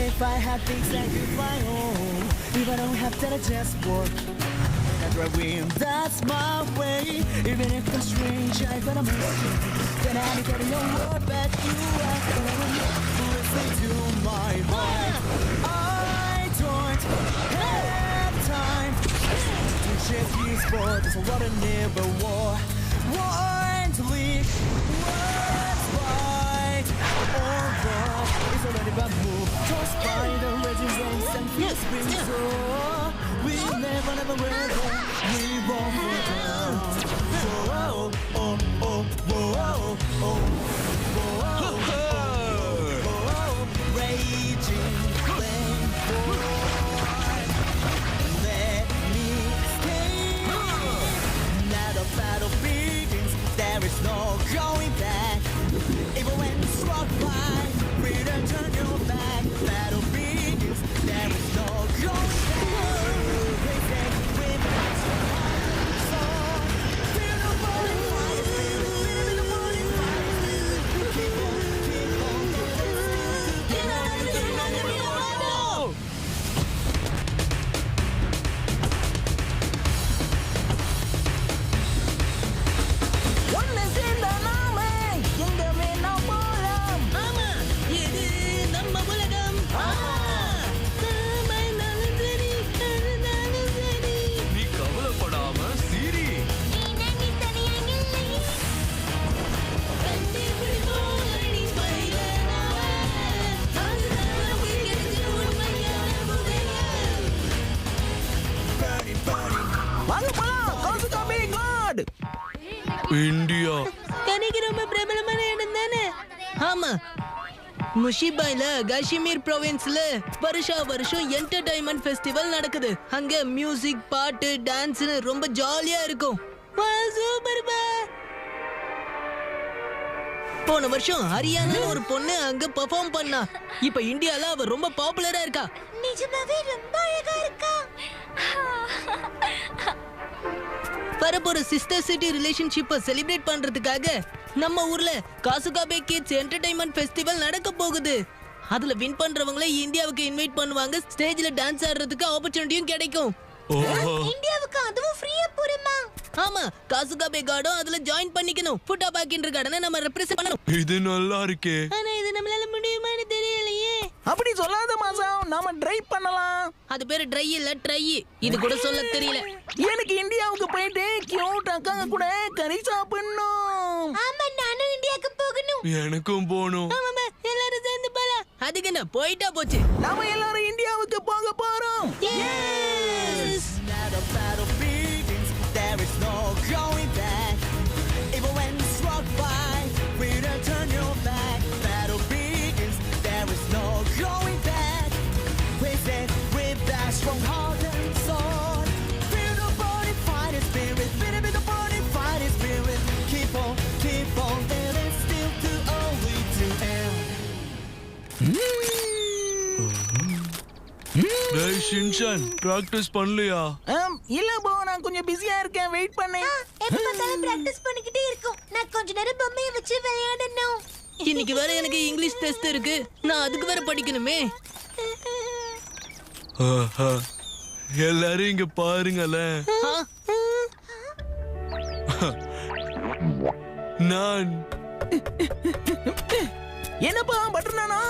If I had things I could fly home, if I don't have that, I just walk. That's where we, that's my way. Even if I'm strange, I gotta miss you. Then I get your word back. You are gonna listen to my heart. I don't have time to chase these sports. There's a lot of never war. Want to leave. What's right or wrong? It's already been moved. Tossed by the raging waves and feels spring so. We never, never will go. We won't go down. Whoa, oh, oh, oh, whoa, oh, whoa, whoa, raging flame, let me stay. Now the battle begins. There is no going back. Even when struck by, freedom turn your back. Battle begins. There is no going back. India கனிக்கு ரொம்ப பிரபலமான இடம் தானே? ஆமா, முஷிபாய்ல காஷ்மீர் ப்ரொவின்ஸ்ல வருஷம் entertainment festival நடக்குது. அங்க music, பாட்டு, டான்ஸ்னு ரொம்ப ஜாலியா இருக்கும். சூப்பர் பா. போன வருஷம் ஹரியானா ஒரு பொண்ணு அங்க பெர்ஃபார்ம் பண்ணா. இப்ப இந்தியால அவ ரொம்ப பாப்புலரா இருக்கா. நிஜமாவே ரொம்ப அழகா இருக்கா. வரப்போற சிஸ்டர் சிட்டி ரிலேஷன்ஷிப்பை செலிப்ரேட் பண்றதுக்காக நம்ம ஊர்ல காசுகாபே கிட்ஸ் என்டர்டைன்மெண்ட் ஃபெஸ்டிவல் நடக்க போகுது. அதுல வின் பண்றவங்கள இந்தியாவுக்கு இன்வைட் பண்ணுவாங்க. ஸ்டேஜ்ல டான்ஸ் ஆடுறதுக்கு ஆப்பர்ச்சுனிட்டியும் கிடைக்கும். இந்தியாவுக்கு அதுவும் ஃப்ரீயா போறமா? ஆமா, காசுகாபே கார்டும் அதுல ஜாயின் பண்ணிக்கணும். ஃபுட்டா பாக்கின்ற கார்டனை நம்ம ரெப்ரசன்ட் பண்ணணும். இது நல்லா இருக்கே. ஆனா இது நம்மளால முடியுமான்னு தெரியலையே. அப்படி சொல்லாத மாசம், நாம ட்ரை பண்ணலாம். அது பேரு ட்ரை இல்ல ட்ரை. இது கூட சொல்ல தெரியல. எனக்கு இந்தியாவுக்கு போயிட்டு கியூட் அக்காங்க கூட கறி சாப்பிடணும். ஆமா, நானும் இந்தியாவுக்கு போகணும். எனக்கும் போணும். ஆமாமா, எல்லாரும் சேர்ந்து போலாம். அதுக்கு என்ன போயிட்டா போச்சு. நாம எல்லாரும் இந்தியாவுக்கு போக போறோம். Now the battle begins. There is no going back. Even when struck by, freedom turn your back. Battle begins. There is no going back. With it, with that strong heart and soul. Feel the burning fighting spirit. Feel the burning fighting spirit. Keep on, there is still too early to end. டேய் Shinchan, practice பண்ணலையா? இல்ல போ, நான் கொஞ்சம் பிஸியா இருக்கேன். Wait பண்ணு. எப்ப பார்த்தாலும் பிராக்டிஸ் பண்ணிக்கிட்டே இருக்கும். நான் கொஞ்ச நேரம் பொம்மையை வச்சு விளையாடணும். இன்னைக்கு வேற எனக்கு இங்கிலீஷ் டெஸ்ட் இருக்கு. நான் அதுக்கு வேற படிக்கணுமே. எல்லாரும் இங்க பாருங்களேன். நான் என்னப்பா பட்டர் நானா?